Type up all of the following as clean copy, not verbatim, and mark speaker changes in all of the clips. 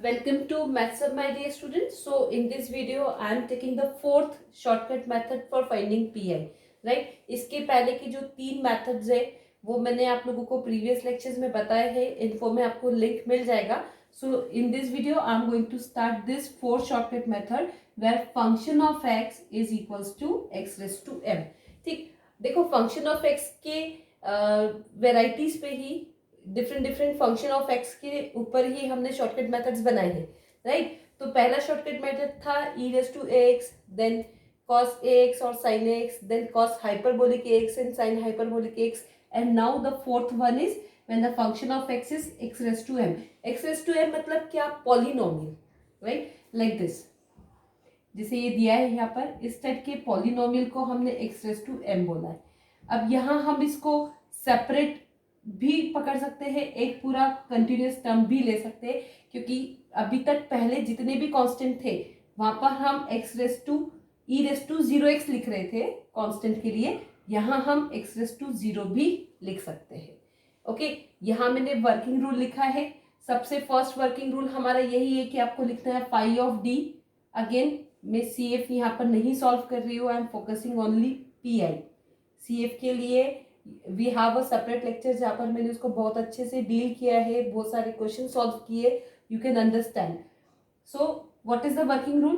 Speaker 1: Welcome to MathSub, my dear students. So in this video I am taking the fourth shortcut method for finding PI. Right? इसके पहले की जो तीन methods है वो मैंने आप लोगों को previous lectures में बताया है. इन्फो में आपको link मिल जाएगा. So in this video I am going to start this fourth shortcut method where function of x is equals to x raised to m. ठीक, देखो function of x के varieties पे ही डिफरेंट फंक्शन ऑफ एक्स के ऊपर ही हमने shortcut methods बनाए हैं, right. तो पहला शॉर्टकट मेथड था E raise to X, then cos X और sine X, then cos hyperbolic X and sine hyperbolic X, and now the fourth one is when the function of X is X raise to M. X raise to M मतलब क्या? Polynomial, right, like this. जिसे ये दिया है यहाँ पर, इस type के पॉलिनोमियल को हमने एक्स रेज टू एम बोला है. अब यहाँ हम इसको सेपरेट भी पकड़ सकते हैं, एक पूरा कंटिन्यूस टर्म भी ले सकते हैं, क्योंकि अभी तक पहले जितने भी कांस्टेंट थे वहां पर हम x raise to e raise to 0x लिख रहे थे कांस्टेंट के लिए. यहाँ हम एक्स रेस टू 0 भी लिख सकते हैं. ओके, यहाँ मैंने वर्किंग रूल लिखा है. सबसे फर्स्ट वर्किंग रूल हमारा यही है कि आपको लिखना है फाई ऑफ डी. अगेन मैं सी एफ यहाँ पर नहीं सॉल्व कर रही हूँ, I am focusing only P I. C F के लिए we have a separate lecture जहाँ पर मैंने उसको बहुत अच्छे से डील किया है, बहुत सारे क्वेश्चन सॉल्व किए. You can understand. So what is the working rule?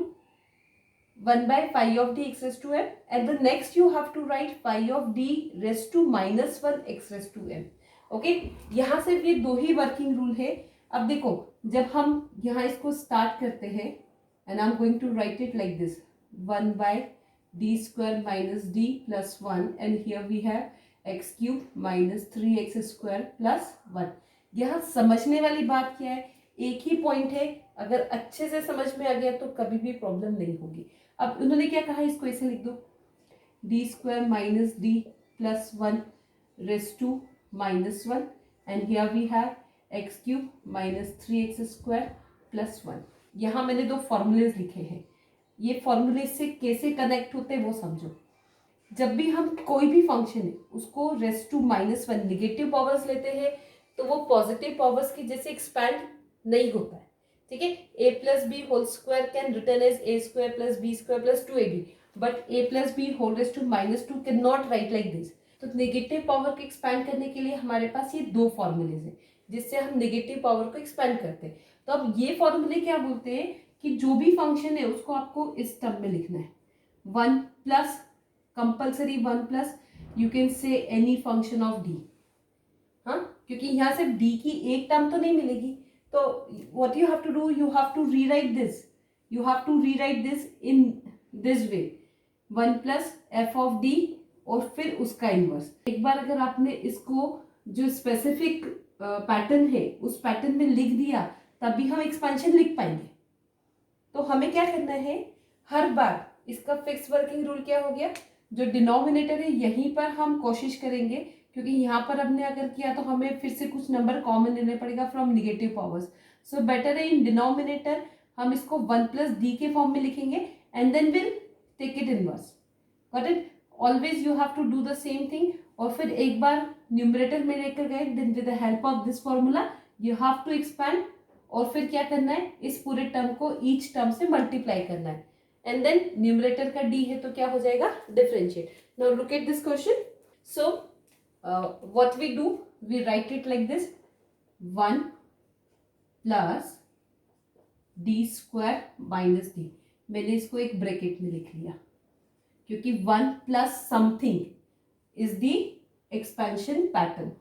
Speaker 1: 1 by phi of d x raised to m, and the next you have to write phi of d raised to -1 x raised to m. Okay, यहाँ से ये दो ही working rule है. अब देखो, जब हम यहाँ इसको स्टार्ट करते हैं, and I am going to write it like this, 1 by d square minus d plus 1, and here we have x cube minus 3x square plus 1. यहाँ समझने वाली बात क्या है? एक ही पॉइंट है, अगर अच्छे से समझ में आ गया तो कभी भी प्रॉब्लम नहीं होगी. अब उन्होंने क्या कहा, इसको ऐसे लिख दो, D square minus D plus 1 raise to minus 1, and here we have x cube minus 3x square plus 1. यहाँ मैंने दो फॉर्मूलेज लिखे हैं. ये फॉर्मूले से कैसे कनेक्ट होते हैं वो समझो. जब भी हम कोई भी फंक्शन है उसको रेस टू -1 निगेटिव पावर्स लेते हैं तो वो पॉजिटिव पावर्स की जैसे एक्सपैंड नहीं होता है. ठीक है, a plus B whole square can return as a square plus B square plus 2ab, but a plus B whole raise to -2 can not write like this. तो नेगेटिव पावर को expand करने के लिए हमारे पास ये दो फॉर्मूलेज हैं जिससे हम नेगेटिव पावर को एक्सपैंड करते हैं. तो अब ये फॉर्मूले क्या बोलते हैं कि जो भी फंक्शन है उसको आपको इस टर्म में लिखना है. 1 plus compulsory 1 plus you can say any function of D. हाँ, क्योंकि यहाँ सिर्फ डी की एक टर्म तो नहीं मिलेगी. तो what you have to do, you have to rewrite this, you have to rewrite this in this way, 1 plus F of D और फिर उसका इनवर्स. एक बार अगर आपने इसको जो स्पेसिफिक पैटर्न है उस पैटर्न में लिख दिया तभी हम एक्सपेंशन लिख पाएंगे. तो हमें क्या करना है, हर बार इसका फिक्स वर्किंग रूल क्या हो गया, जो डिनोमिनेटर है यहीं पर हम कोशिश करेंगे, क्योंकि यहाँ पर हमने अगर किया तो हमें फिर से कुछ नंबर कॉमन लेने पड़ेगा from negative powers. So better है इन डिनोमिनेटर हम इसको 1 प्लस डी के फॉर्म में लिखेंगे and then will take it inverse. Got it? Always you have to do the same thing. और फिर एक बार न्यूमरेटर में लेकर गए, then with the help of this formula you have to expand, और फिर क्या करना है, इस पूरे टर्म को ईच टर्म से मल्टीप्लाई करना है, एंड देन न्यूमरेटर का डी है तो क्या हो जाएगा, differentiate. Now look at this question. So what we do, we write it like this, 1 plus D square minus D. मैंने इसको एक ब्रैकेट में लिख लिया क्योंकि 1 plus something is the expansion pattern,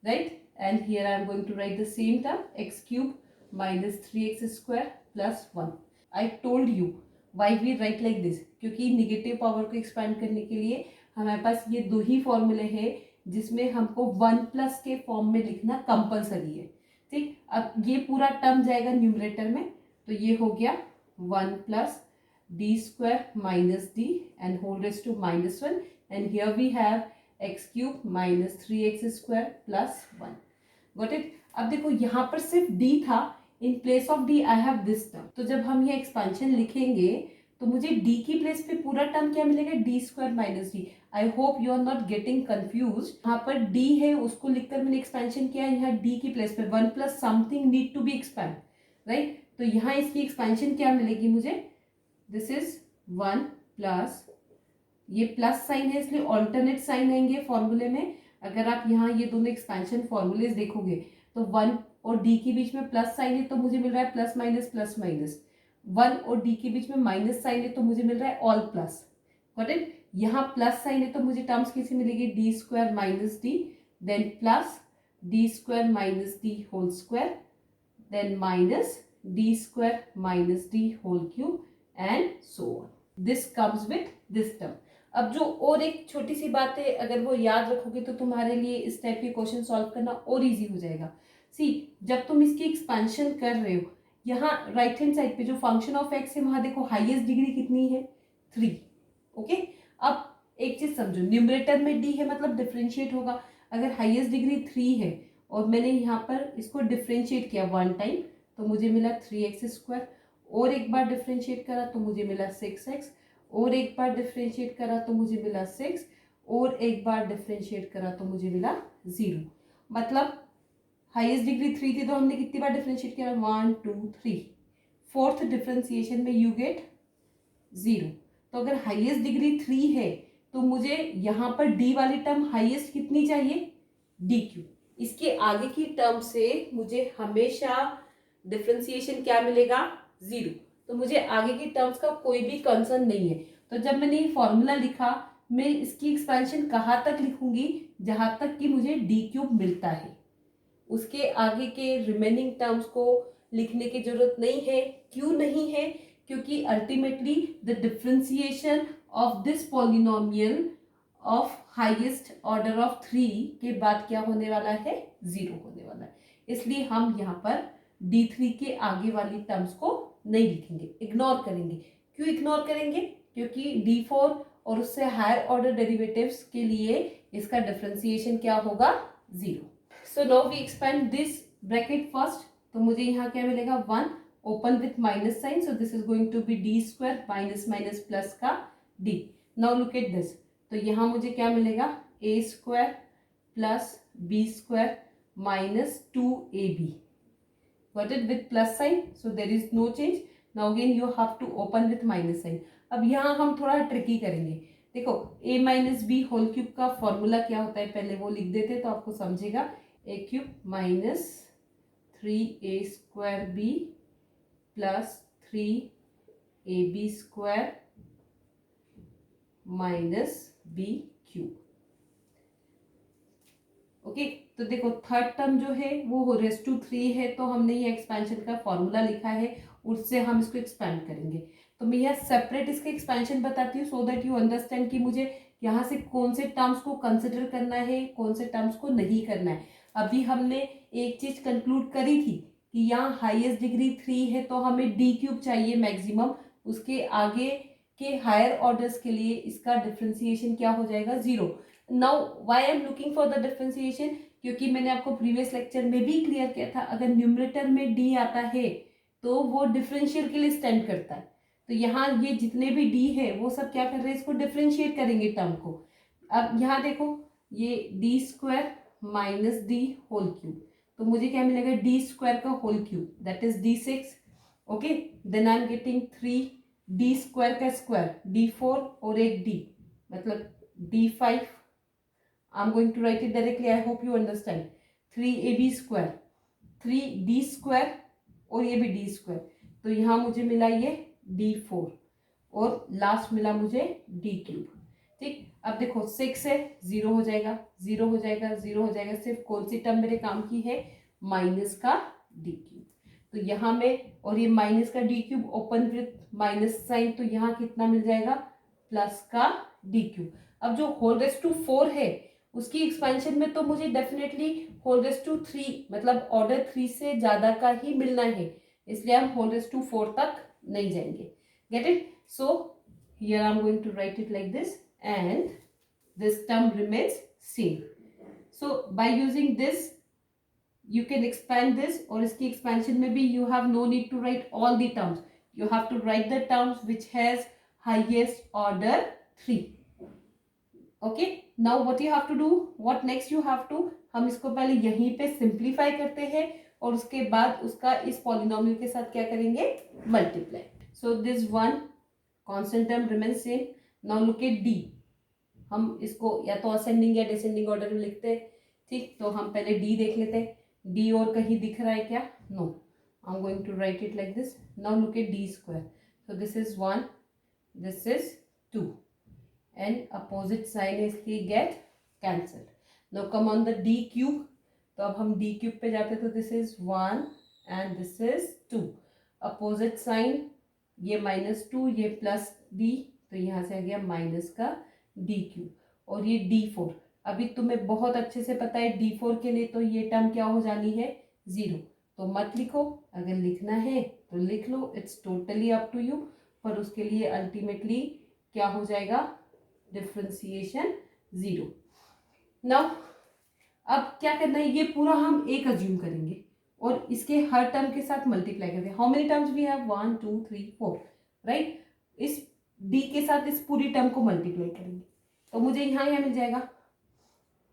Speaker 1: right. And here I am going to write the same term, x cube minus 3x square plus 1. I told you why we write like this, क्योंकि negative power को expand करने के लिए हमारे पास ये दो ही फॉर्मूले हैं जिसमें हमको 1 प्लस के फॉर्म में लिखना कंपलसरी है. ठीक, अब ये पूरा टर्म जाएगा न्यूमरेटर में, तो ये हो गया 1 plus D square minus D and whole raise to -1, and here we have x cube minus 3x square plus 1. Got it? अब देखो यहाँ पर सिर्फ डी था, in place of D I have this term. तो जब हम ये एक्सपेंशन लिखेंगे तो मुझे डी की प्लेस पे पूरा टर्म क्या मिलेगा, D square minus D. I hope you are not getting confuse. यहाँ पर डी है उसको लिखकर मैंने एक्सपेंशन किया, यहाँ डी की प्लेस पे 1 plus something need to be expand, right. तो यहाँ इसकी एक्सपेंशन क्या मिलेगी मुझे, दिस इज 1 प्लस, ये प्लस साइन है इसलिए ऑल्टरनेट साइन आएंगे फॉर्मूले में। अगर आप यहाँ ये दोनों एक्सपेंशन फॉर्मूलेज देखोगे तो 1 और d के बीच में प्लस साइन है तो मुझे मिल रहा है प्लस माइनस, 1 और d के बीच में माइनस साइन है तो मुझे मिल रहा है ऑल प्लस। Got it? यहाँ प्लस साइन है तो मुझे टर्म्स कैसे मिलेगी, D square minus D, then plus D square minus D whole square, then minus D square minus D whole cube and so on. This comes with this term. अब जो और एक छोटी सी बात है, अगर वो याद रखोगे तो तुम्हारे लिए इस टाइप के क्वेश्चन सॉल्व करना और इजी हो जाएगा। सी, जब तुम इसकी एक्सपेंशन कर रहे हो, यहाँ राइट हैंड साइड पे जो फंक्शन ऑफ एक्स है वहां देखो हाईएस्ट डिग्री कितनी है, 3। ओके, अब एक चीज समझो, न्यूमरेटर में डी है मतलब डिफरेंशिएट होगा। अगर हाईएस्ट डिग्री 3 है और मैंने यहाँ पर इसको डिफरेंशिएट किया 1 टाइम तो मुझे मिला 3x², और एक बार डिफरेंशिएट करा तो मुझे मिला 6x, और एक बार डिफरेंशिएट करा तो मुझे मिला 6, और एक बार डिफरेंशिएट करा तो मुझे मिला 0। मतलब हाईएस्ट डिग्री 3 थी तो हमने कितनी बार डिफरेंशिएट किया, 1 2 3, फोर्थ डिफरेंशिएशन में यू गेट 0। तो अगर हाईएस्ट डिग्री 3 है तो मुझे यहाँ पर डी वाली टर्म हाईएस्ट कितनी चाहिए, डी क्यू। इसके आगे की टर्म से मुझे हमेशा डिफरेंशिएशन क्या मिलेगा, 0। तो मुझे आगे की टर्म्स का कोई भी कंसर्न नहीं है। तो जब मैंने ये फॉर्मूला लिखा, मैं इसकी एक्सपेंशन कहाँ तक लिखूंगी, जहां तक कि मुझे डी क्यूब मिलता है। उसके आगे के रिमेनिंग टर्म्स को लिखने की जरूरत नहीं है। क्यों नहीं है, क्योंकि ultimately the differentiation of this polynomial of highest order of 3 के बाद क्या होने वाला है, 0 होने वाला है। इसलिए हम यहाँ पर d3 के आगे वाली टर्म्स को नहीं लिखेंगे, इग्नोर करेंगे। क्यों इग्नोर करेंगे, क्योंकि d4 और उससे हायर ऑर्डर डेरिवेटिव्स के लिए इसका डिफरेंशिएशन क्या होगा, 0। So now we expand this bracket first. तो मुझे यहाँ क्या मिलेगा, 1 open with minus sign, so this is going to be D square minus minus plus का d। Now look at this, तो यहाँ मुझे क्या मिलेगा, a square plus b square minus 2ab, got it, with plus sign, so there is no change. Now again you have to open with minus sign. अब यहाँ हम थोड़ा tricky करेंगे। देखो a minus D whole cube का formula क्या होता है, पहले वो लिख देते तो आपको समझेगा। a cube minus 3a square b plus 3ab square minus b cube. Okay, तो देखो थर्ड टर्म जो है वो रेस टू 3 है, तो हमने ये एक्सपेंशन का फॉर्मूला लिखा है, उससे हम इसको एक्सपेंड करेंगे। तो मैं यहाँ सेपरेट इसका एक्सपेंशन बताती हूँ सो दैट यू अंडरस्टैंड कि मुझे यहाँ से कौन से टर्म्स को कंसिडर करना है, कौन से टर्म्स को नहीं करना है। अभी हमने एक चीज कंक्लूड करी थी कि यहाँ हाईएस्ट डिग्री 3 है तो हमें डी क्यूब चाहिए मैक्सिमम, उसके आगे के हायर ऑर्डर्स के लिए इसका डिफरेंशिएशन क्या हो जाएगा, 0। Now why I am looking for the differentiation, क्योंकि मैंने आपको प्रीवियस लेक्चर में भी क्लियर किया था, अगर न्यूमरेटर में डी आता है तो वो डिफरेंशियल के लिए स्टैंड करता है। तो यहाँ ये जितने भी डी है वो सब क्या कर रहे हैं, इसको डिफरेंशिएट करेंगे टर्म को। अब यहाँ देखो ये D square minus D whole cube, तो मुझे क्या मिलेगा, डी स्क्वायर का whole cube that is d6। Okay, then I am getting 3 D square का स्क्वायर d4 और एक d मतलब d5। I'm going to write it directly. I hope you understand. 3ab square, 3d square और ये भी d square, तो यहाँ मुझे मिला ये d4 और लास्ट मिला मुझे d क्यूब। ठीक, अब देखो 6 है, 0 हो जाएगा, 0 हो जाएगा, 0 हो जाएगा। सिर्फ कौन सी टर्म मेरे काम की है, माइनस का d क्यूब। तो यहाँ में और ये माइनस का d cube open with minus sign, तो यहाँ कितना मिल जाएगा, प्लस का d क्यूब। अब जो होल रेस्ट टू 4 है उसकी एक्सपेंशन में तो मुझे डेफिनेटली होल रेस्ट टू 3 मतलब ऑर्डर 3 से ज्यादा का ही मिलना है, इसलिए हम होल रेस्ट टू 4 तक नहीं जाएंगे। Get it? So here I am going to write it like this and this term remains same. So by using this you can expand this, और इसकी एक्सपेंशन में भी you have no need to write all the terms, you have to write the terms which has highest order 3। Okay, now what you have to do, what next you have to, हम इसको पहले यहीं पे simplify करते हैं, और उसके बाद उसका इस पॉलिनोमियल के साथ क्या करेंगे, multiply. So this one constant term remain same. Now look at D. हम इसको या तो असेंडिंग या डिसेंडिंग ऑर्डर में लिखते हैं. ठीक, तो हम पहले डी देख लेते हैं. डी और कहीं दिख रहा है क्या? No. I am going to write it like this. Now look at D square. So this is 1, this is 2 and opposite sign इसलिए get cancelled. Now come on the D cube. तो अब हम डी क्यूब पे जाते तो this is 1 and this is 2. Opposite sign, ये -2 ये plus D, तो यहाँ से आ गया माइनस का डी क्यूब. और ये d4, अभी तुम्हें बहुत अच्छे से पता है d4 के लिए तो ये टर्म क्या हो जानी है, 0. तो मत लिखो, अगर लिखना है तो लिख लो, it's totally up to you. पर उसके लिए अल्टीमेटली क्या हो जाएगा, डिफ्रेंसिएशन 0. नाउ अब क्या करना है, ये पूरा हम एक अज्यूम करेंगे और इसके हर टर्म के साथ मल्टीप्लाई करेंगे. How many terms we have, 1 2 3 4, right. इस d के साथ इस पूरी टर्म को मल्टीप्लाई करेंगे तो मुझे यहाँ मिल जाएगा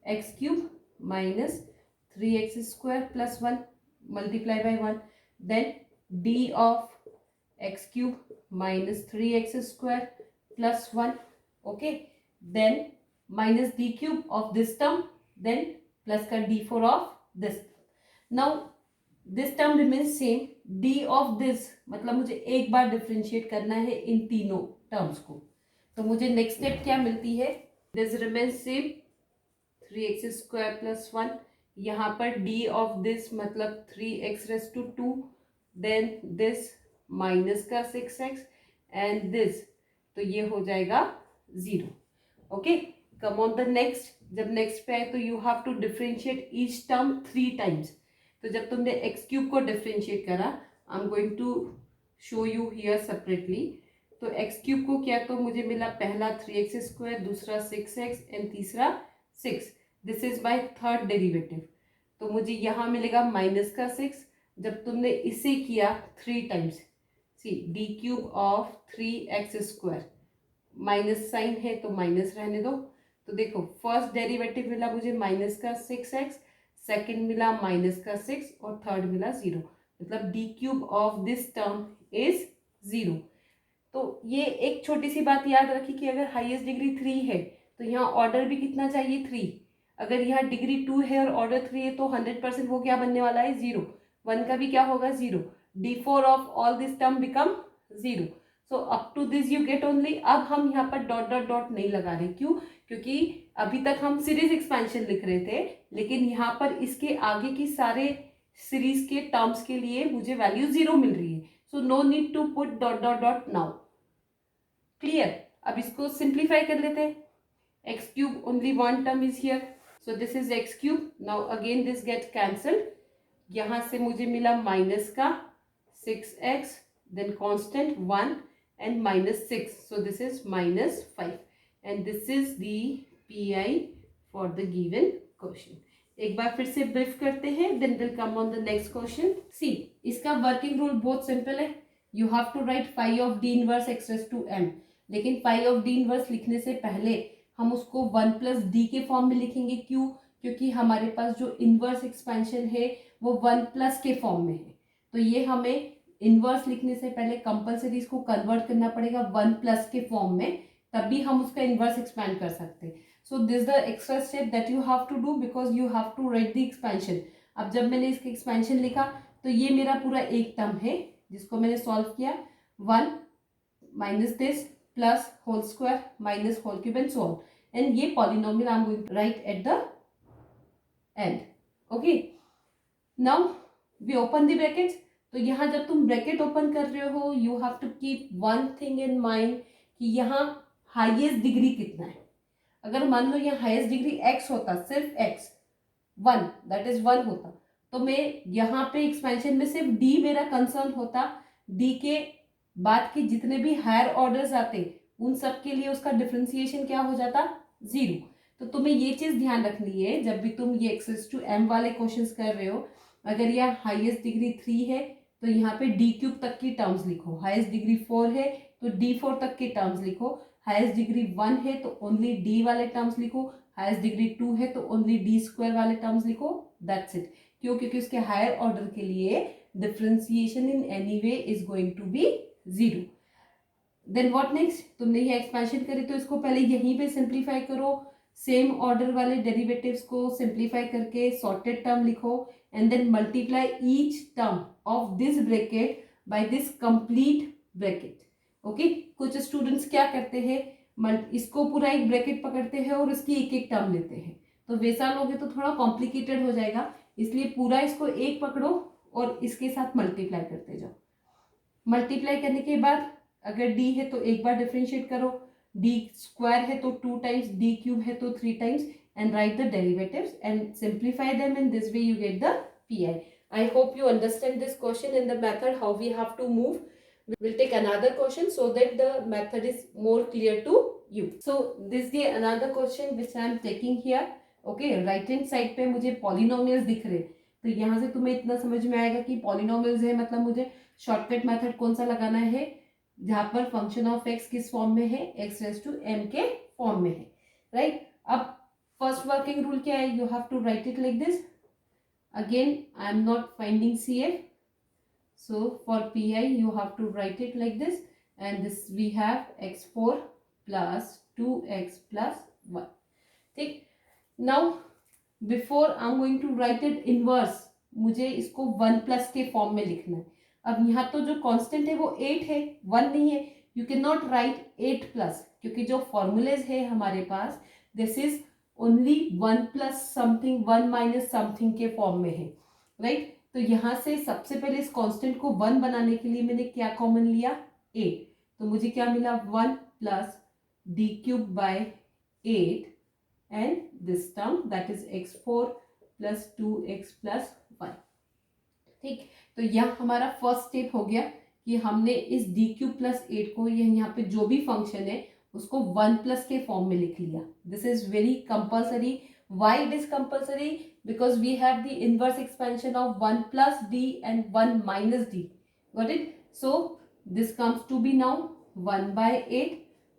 Speaker 1: X cube minus 3x square plus 1 multiply by 1. Then d of X cube minus 3x square plus 1. Okay, then minus D cube of this term, then plus का d4 of this. Now this term remains same. d of this मतलब मुझे एक बार differentiate करना है इन तीनों terms को. तो मुझे नेक्स्ट स्टेप क्या मिलती है, this remains same 3x square plus 1. यहाँ पर d ऑफ दिस मतलब 3x raise to 2, then this minus का 6x एंड दिस, तो ये हो जाएगा 0. Okay, come on the next. जब नेक्स्ट पे आए तो you have to differentiate each term 3 times. तो जब तुमने एक्स क्यूब को डिफ्रेंशिएट करा, I am going to show you here separately. तो एक्स क्यूब को क्या, तो मुझे मिला पहला 3x स्क्वायर, दूसरा 6x एंड तीसरा 6. This is my third derivative. तो मुझे यहाँ मिलेगा माइनस का 6. जब तुमने इसे किया 3 times, see D cube of 3x square, minus sign है तो माइनस रहने दो. तो देखो फर्स्ट डेरिवेटिव मिला मुझे माइनस का 6x, सेकेंड मिला माइनस का 6 और थर्ड मिला 0. मतलब D cube of this term is 0. तो ये एक छोटी सी बात याद रखी कि अगर हाईएस्ट डिग्री 3 है तो यहाँ ऑर्डर भी कितना चाहिए, 3. अगर यहाँ डिग्री 2 है और ऑर्डर 3 है तो 100% वो क्या बनने वाला है, 0. 1 का भी क्या होगा, 0. d4 of all this term become 0. So up to this you get only. अब हम यहाँ पर डॉट डॉट डॉट नहीं लगा रहे, क्यों, क्योंकि अभी तक हम सीरीज एक्सपेंशन लिख रहे थे, लेकिन यहाँ पर इसके आगे की सारे सीरीज के टर्म्स के लिए मुझे वैल्यू 0 मिल रही है. So no need to put dot dot dot now. Clear. अब इसको सिंप्लीफाई कर लेते हैं. X cube only one term is here, so this is X cube. Now again this get cancelled. यहाँ से मुझे मिला माइनस का 6x, then constant 1 and -6, so this is -5 and this is the PI for the given question. एक बार फिर से brief करते हैं, then we'll come on the next question. See, इसका वर्किंग रूल बहुत सिंपल है. You have to write phi of d inverse x raised to m. लेकिन phi of d inverse लिखने से पहले हम उसको 1 plus d के फॉर्म में लिखेंगे. क्यों? क्योंकि हमारे पास जो इनवर्स एक्सपेंशन है वो 1 प्लस के फॉर्म में है. तो ये हमें इनवर्स लिखने से पहले कंपलसरी इसको कन्वर्ट करना पड़ेगा 1 प्लस के फॉर्म में, तभी हम उसका इनवर्स एक्सपैंड कर सकते हैं. So this the extra step that you have to do because you have to write the expansion. अब जब मैंने इसका एक्सपेंशन लिखा तो ये मेरा पूरा एक टर्म है जिसको मैंने सॉल्व किया. 1 minus this plus whole square minus whole cube and so on. And ये polynomial I am going to write at the end. Okay, now we open the brackets. तो यहाँ जब तुम ब्रैकेट ओपन कर रहे हो you have to keep one thing in mind कि यहाँ हाईएस्ट डिग्री कितना है. अगर मान लो यहाँ हाईएस्ट डिग्री x होता, सिर्फ x 1, दैट इज 1 होता, तो मैं यहाँ पे एक्सपेंशन में सिर्फ d मेरा कंसर्न होता. d के बाद के जितने भी हायर ऑर्डर्स आते उन सब के लिए उसका डिफ्रेंसिएशन क्या हो जाता, 0. तो तुम्हें ये चीज ध्यान रखनी है जब भी तुम ये एक्सेस टू m वाले क्वेश्चंस कर रहे हो. अगर यह हाईएस्ट डिग्री 3 है तो यहाँ पे डी क्यूब तक की टर्म्स लिखो. हाईएस्ट डिग्री 4 है तो d4 तक के टर्म्स लिखो. हाईएस्ट डिग्री 1 है तो ओनली d वाले टर्म्स लिखो. हाईएस्ट डिग्री 2 है तो ओनली d स्क्वायर वाले टर्म्स लिखो. That's it. क्यों? क्योंकि उसके हायर ऑर्डर के लिए differentiation in any way is going to be 0। Then what next, तुमने ये एक्सपेंशन करी तो इसको पहले यहीं पे सिंप्लीफाई करो, सेम ऑर्डर वाले डेरिवेटिव्स को सिंप्लीफाई करके सॉर्टेड टर्म लिखो and then multiply each term of this bracket by this complete bracket. Okay, कुछ स्टूडेंट्स क्या करते हैं, इसको पूरा एक ब्रैकेट पकड़ते हैं और इसकी एक एक टर्म लेते हैं, तो वैसा लोगे तो थोड़ा कॉम्प्लिकेटेड हो जाएगा, इसलिए पूरा इसको एक पकड़ो और इसके साथ मल्टीप्लाई करते जाओ। मल्टीप्लाई करने के बाद अगर d है तो एक बार डिफरेंशिएट करो, d स्क्वायर है तो 2 टाइम्स, d क्यूब है तो 3 times and write the derivatives and simplify them, and this way you get the pi. I hope you understand this question in the method how we have to move. We'll take another question so that the method is more clear to you. So this is the another question which I am taking here. Okay, right hand side पे मुझे polynomials दिख रहे, तो यहाँ से तुम्हें इतना समझ में आएगा कि polynomials है मतलब मुझे शॉर्टकट मेथड कौन सा लगाना है, जहां पर फंक्शन ऑफ एक्स किस फॉर्म में है, एक्स रेज टू एम के फॉर्म में है, राइट। अब फर्स्ट वर्किंग रूल क्या है, you have to write it like this, again I am not finding C F, so for P I you have to write it like this and this we have x4 plus 2x plus 1। ठीक, now before I am going to write it inverse, मुझे इसको 1 plus के form में लिखना है। अब यहाँ तो जो कांस्टेंट है वो 8 है, 1 नहीं है, you can not write 8 plus, क्योंकि जो फॉर्मूलेज है हमारे पास this is only 1 plus something 1 minus something के फॉर्म में है, राइट। तो यहाँ से सबसे पहले इस कांस्टेंट को 1 बनाने के लिए मैंने क्या कॉमन लिया, 8, तो मुझे क्या मिला 1 plus D cube by 8 and this term that is x4 plus 2x plus 1। ठीक, तो यह हमारा फर्स्ट स्टेप हो गया कि हमने इस डी क्यूब प्लस 8 को, यह यहाँ पे जो भी फंक्शन है उसको 1 प्लस के फॉर्म में लिख लिया। This is very compulsory. Why it is compulsory? Because we have the inverse expansion of 1 plus D and 1 minus D, got it. So this comes to be now 1/8।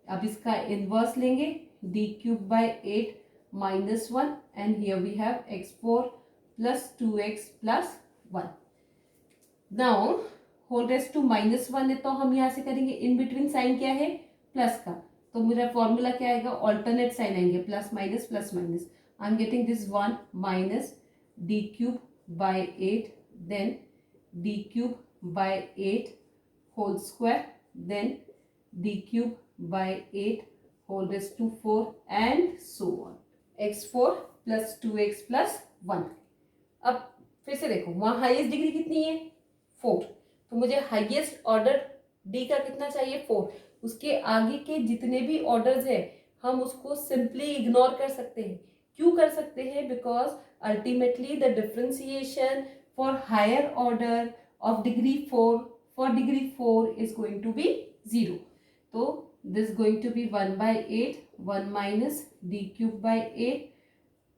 Speaker 1: अब इसका inverse लेंगे, D cube by 8 minus 1 and here we have x4 plus 2x plus 1। Now whole raise to -1 है, तो हम यहाँ से करेंगे, in between sign क्या है, प्लस का, तो मेरा फॉर्मूला क्या आएगा, ऑल्टरनेट साइन आएंगे, plus minus. I am getting this 1 minus D cube by 8 then D cube by 8 whole square then D cube by 8 whole raise to 4 and so on, x4 plus 2x plus 1। अब फिर से देखो, वहां highest degree कितनी है, 4, तो मुझे highest order D का कितना चाहिए, 4। उसके आगे के जितने भी ऑर्डर्स है हम उसको सिंपली इग्नोर कर सकते हैं। क्यों कर सकते हैं? Because ultimately the differentiation for higher order of degree 4 for degree 4 is going to be 0। तो this going to be 1/8, 1 minus D cube by 8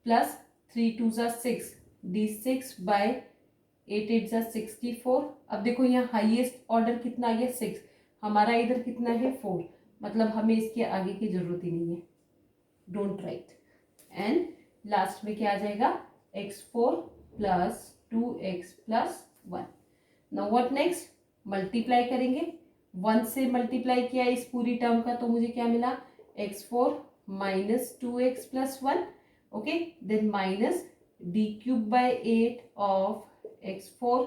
Speaker 1: plus 3 2 6 d6 by 8 8 64। अब देखो यहाँ हाईएस्ट ऑर्डर कितना आ गया, 6, हमारा इधर कितना है, 4, मतलब हमें इसके आगे की जरूरत ही नहीं है, डोंट राइट। एंड लास्ट में क्या आ जाएगा, x4 plus 2x plus 1। Now what next, multiply करेंगे, 1 से मल्टीप्लाई किया इस पूरी टर्म का, तो मुझे क्या मिला, x4 minus 2x plus 1, okay, then minus D cube by 8 of x4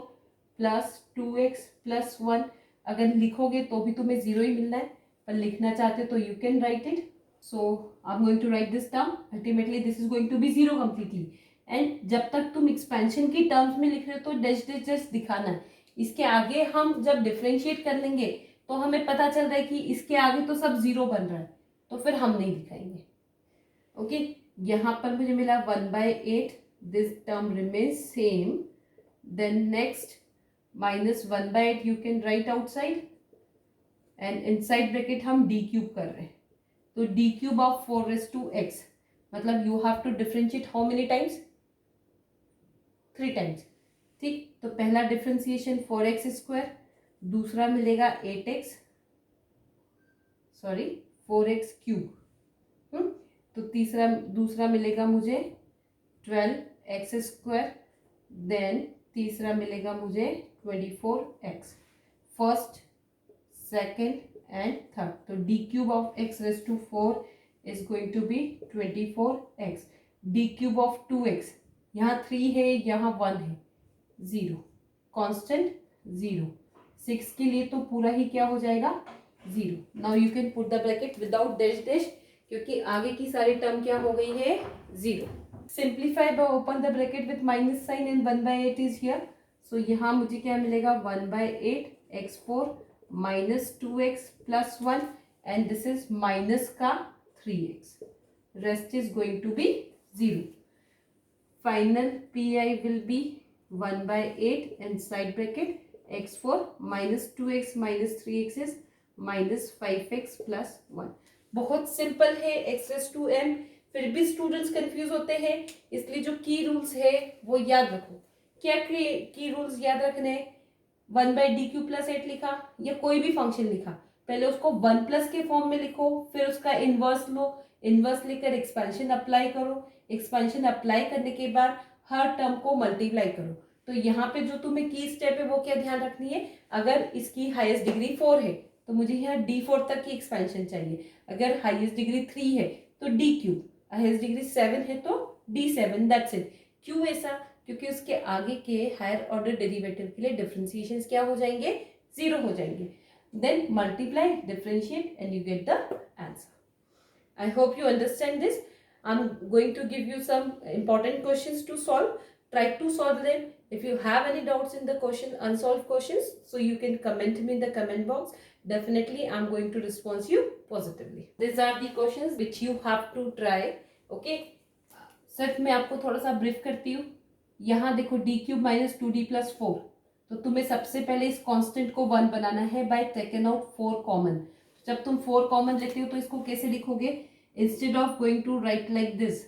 Speaker 1: plus 2x plus 1। अगर लिखोगे तो भी तुम्हें 0 ही मिलना है, पर लिखना चाहते तो you can write it. So I am going to write this term, ultimately this is going to be 0 completely. And जब तक तुम एक्सपेंशन की टर्म्स में लिख रहे हो तो डैश डैश डैश दिखाना है, इसके आगे हम जब डिफ्रेंशिएट कर लेंगे तो हमें पता चल रहा है कि इसके आगे तो सब 0 बन रहा है, तो फिर हम नहीं दिखाएंगे। ओके, यहाँ पर मुझे मिला 1/8, this term remains same. Then next minus 1/8 you can write outside and inside bracket हम d क्यूब कर रहे हैं, तो d cube of 4 raised to x, मतलब you have to differentiate how many times, 3 times। ठीक, तो पहला डिफ्रेंसिएशन 4x स्क्वायर, दूसरा मिलेगा 8x, सॉरी 4x क्यूब, तो दूसरा मिलेगा मुझे 12x स्क्वायर देन तीसरा मिलेगा मुझे 24x, first, second and third. तो D cube of x raise to 4 is going to be 24x. D cube of 2x, यहाँ 3 है यहाँ 1 है, 0, कॉन्स्टेंट 0. 6 के लिए तो पूरा ही क्या हो जाएगा 0. Now you can put the bracket without dash dash, क्योंकि आगे की सारी टर्म क्या हो गई है 0. Simplify by open the bracket with minus sign and 1/8 is here. So यहाँ मुझे क्या मिलेगा 1/8 x4 minus 2x plus 1 and this is minus का 3x. Rest is going to be 0. Final PI will be 1/8 inside bracket x4 minus 2x minus 3x is minus 5x plus 1. बहुत simple है x raise to m. फिर भी students confuse होते हैं, इसलिए जो की रूल्स है वो याद रखो. क्या की रूल्स याद रखने? 1/dq प्लस 8 लिखा या कोई भी फंक्शन लिखा, पहले उसको 1 प्लस के फॉर्म में लिखो, फिर उसका इनवर्स लो, इनवर्स लेकर एक्सपेंशन अप्लाई करो, एक्सपेंशन अप्लाई करने के बाद हर टर्म को मल्टीप्लाई करो. तो यहाँ पे जो तुम्हें की स्टेप है वो क्या ध्यान रखनी है, अगर इसकी हाईएस्ट डिग्री 4 है तो मुझे यहाँ D4 तक की एक्सपेंशन चाहिए. अगर हाईएस्ट डिग्री 3 है तो D क्यूब, हाईएस्ट डिग्री 7 है तो D7. That's it. क्यों ऐसा? क्योंकि उसके आगे के हायर ऑर्डर डेरिवेटिव के लिए डिफरेंशिएशंस क्या हो जाएंगे 0 हो जाएंगे. Then multiply, differentiate and you get the answer. I hope you understand this. I'm going to give you some important questions to solve. Try to solve them. If you have any doubts in the question, unsolved questions, so you can comment me in the comment box. Definitely, I'm going to respond you positively. These are the questions which you have to try. Okay. सिर्फ मैं आपको थोड़ा सा brief करती हूँ. यहाँ देखो d cube minus 2d plus 4. तो तुम्हें सबसे पहले इस कांस्टेंट को 1 बनाना है बाय टेकन आउट 4 कॉमन. जब तुम 4 कॉमन लेते हो तो इसको कैसे लिखोगे? Instead of going to write like this,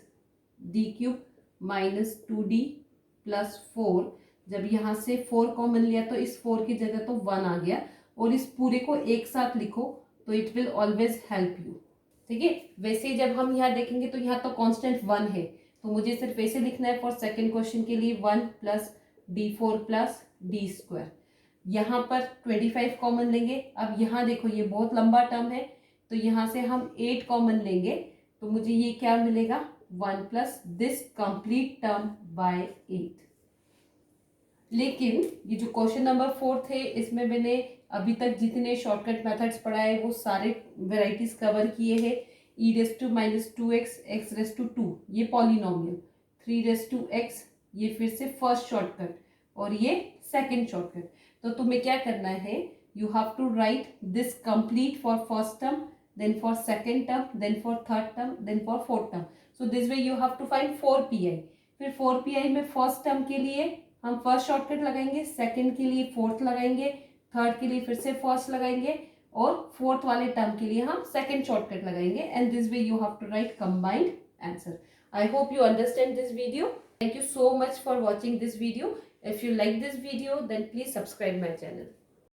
Speaker 1: d cube minus 2d plus 4, जब यहाँ से 4 कॉमन लिया तो इस 4 की जगह तो 1 आ गया, और इस पूरे को एक साथ लिखो तो it will always help you. ठीक है. वैसे जब हम यहाँ देखेंगे तो यहाँ तो कांस्टेंट 1 है, तो मुझे सिर्फ वैसे लिखना है फॉर सेकेंड क्वेश्चन के लिए 1 plus d4 plus d square. यहाँ पर 25 कॉमन लेंगे. अब यहाँ देखो ये बहुत लंबा टर्म है, तो यहाँ से हम 8 कॉमन लेंगे, तो मुझे ये क्या मिलेगा 1 plus this complete term by 8. लेकिन ये जो क्वेश्चन नंबर 4 थे इसमें मैंने अभी तक जितने शॉर्टकट मेथड्स पढ़ाए वो सारे वेराइटीज कवर किए हैं. e raise to minus 2x, x raise to 2 ये पॉलिनोमियल, 3 रेज टू x ये फिर से फर्स्ट शॉर्टकट, और ये सेकेंड शॉर्टकट. तो तुम्हें क्या करना है, you have to write this complete for first term, then for second term, then for third term, then for fourth term. So this way you have to find 4 PI. फिर 4 PI में first term के लिए हम first shortcut लगाएंगे, second के लिए fourth लगाएंगे, third के लिए फिर से फर्स्ट लगाएंगे, और फोर्थ वाले टर्म के लिए हम सेकंड शॉर्टकट लगाएंगे. And this way you have to write combined answer. I hope you understand this video. Thank you so much for watching this video. If you like this video, then please subscribe my channel.